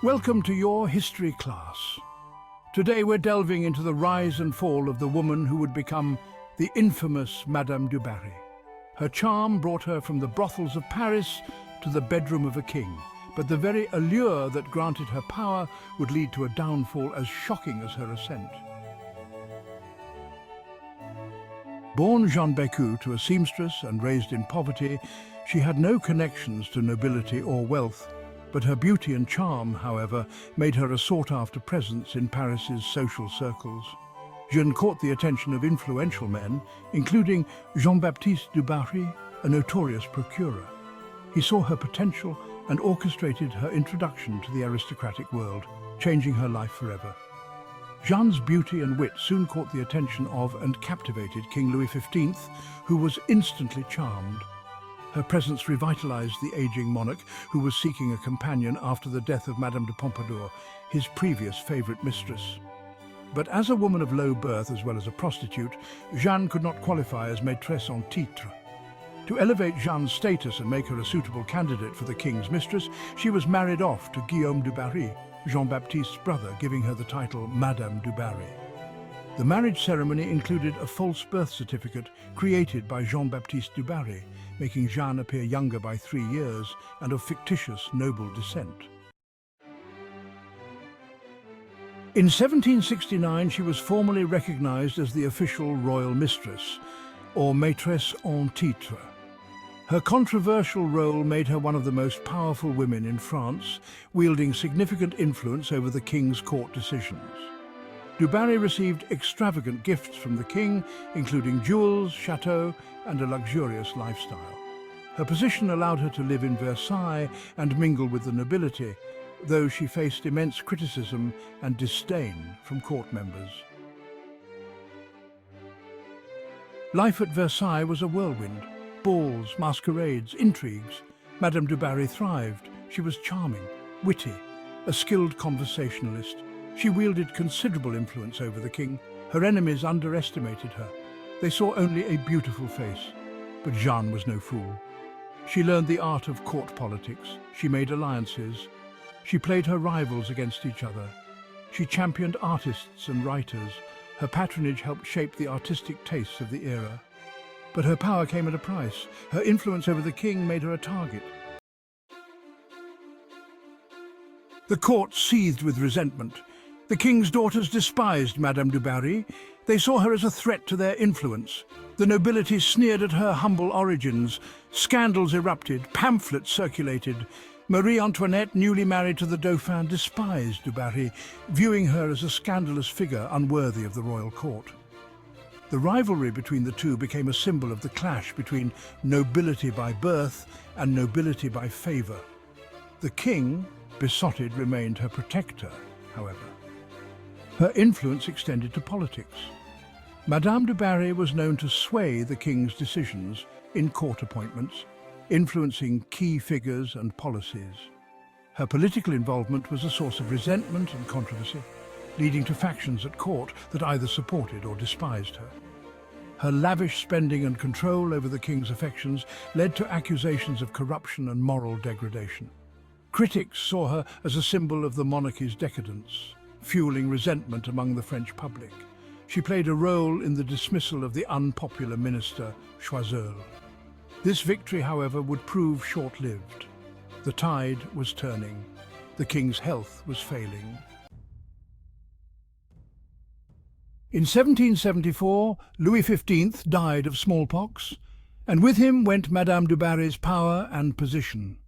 Welcome to your history class. Today we're delving into the rise and fall of the woman who would become the infamous Madame du Barry. Her charm brought her from the brothels of Paris to the bedroom of a king, but the very allure that granted her power would lead to a downfall as shocking as her ascent. Born Jeanne Bécu to a seamstress and raised in poverty, she had no connections to nobility or wealth. But her beauty and charm, however, made her a sought-after presence in Paris's social circles. Jeanne caught the attention of influential men, including Jean-Baptiste du Barry, a notorious procurer. He saw her potential and orchestrated her introduction to the aristocratic world, changing her life forever. Jeanne's beauty and wit soon caught the attention of and captivated King Louis XV, who was instantly charmed. Her presence revitalized the aging monarch, who was seeking a companion after the death of Madame de Pompadour, his previous favorite mistress. But as a woman of low birth as well as a prostitute, Jeanne could not qualify as maîtresse en titre. To elevate Jeanne's status and make her a suitable candidate for the king's mistress, she was married off to Guillaume du Barry, Jean-Baptiste's brother, giving her the title Madame du Barry. The marriage ceremony included a false birth certificate created by Jean-Baptiste du Barry, making Jeanne appear younger by 3 years and of fictitious noble descent. In 1769, she was formally recognized as the official royal mistress, or maîtresse en titre. Her controversial role made her one of the most powerful women in France, wielding significant influence over the king's court decisions. Du Barry received extravagant gifts from the king, including jewels, chateaux, and a luxurious lifestyle. Her position allowed her to live in Versailles and mingle with the nobility, though she faced immense criticism and disdain from court members. Life at Versailles was a whirlwind. Balls, masquerades, intrigues. Madame du Barry thrived. She was charming, witty, a skilled conversationalist. She wielded considerable influence over the king. Her enemies underestimated her. They saw only a beautiful face. But Jeanne was no fool. She learned the art of court politics. She made alliances. She played her rivals against each other. She championed artists and writers. Her patronage helped shape the artistic tastes of the era. But her power came at a price. Her influence over the king made her a target. The court seethed with resentment. The king's daughters despised Madame du Barry. They saw her as a threat to their influence. The nobility sneered at her humble origins. Scandals erupted, pamphlets circulated. Marie Antoinette, newly married to the Dauphin, despised du Barry, viewing her as a scandalous figure unworthy of the royal court. The rivalry between the two became a symbol of the clash between nobility by birth and nobility by favour. The king, besotted, remained her protector, however. Her influence extended to politics. Madame du Barry was known to sway the king's decisions in court appointments, influencing key figures and policies. Her political involvement was a source of resentment and controversy, leading to factions at court that either supported or despised her. Her lavish spending and control over the king's affections led to accusations of corruption and moral degradation. Critics saw her as a symbol of the monarchy's decadence, fueling resentment among the French public. She played a role in the dismissal of the unpopular minister, Choiseul. This victory, however, would prove short-lived. The tide was turning. The king's health was failing. In 1774, Louis XV died of smallpox, and with him went Madame du Barry's power and position.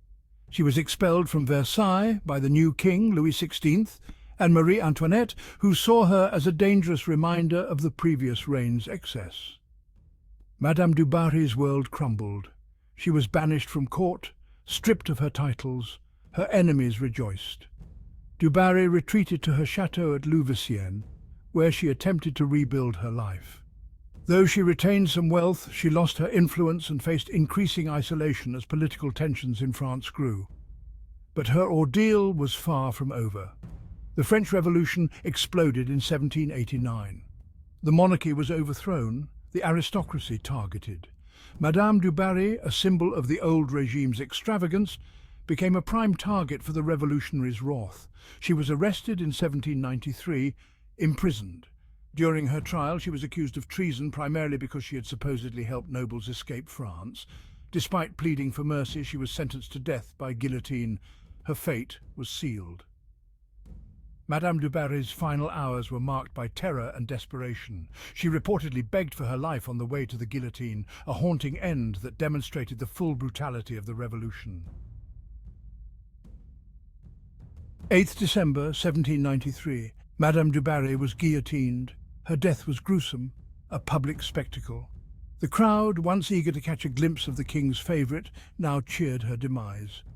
She was expelled from Versailles by the new king, Louis XVI, and Marie Antoinette, who saw her as a dangerous reminder of the previous reign's excess. Madame du Barry's world crumbled. She was banished from court, stripped of her titles. Her enemies rejoiced. Du Barry retreated to her chateau at Versailles, where she attempted to rebuild her life. Though she retained some wealth, she lost her influence and faced increasing isolation as political tensions in France grew. But her ordeal was far from over. The French Revolution exploded in 1789. The monarchy was overthrown, the aristocracy targeted. Madame du Barry, a symbol of the old regime's extravagance, became a prime target for the revolutionaries' wrath. She was arrested in 1793, imprisoned. During her trial, she was accused of treason primarily because she had supposedly helped nobles escape France. Despite pleading for mercy, she was sentenced to death by guillotine. Her fate was sealed. Madame du Barry's final hours were marked by terror and desperation. She reportedly begged for her life on the way to the guillotine, a haunting end that demonstrated the full brutality of the revolution. 8th December 1793. Madame du Barry was guillotined. Her death was gruesome, a public spectacle. The crowd, once eager to catch a glimpse of the king's favourite, now cheered her demise.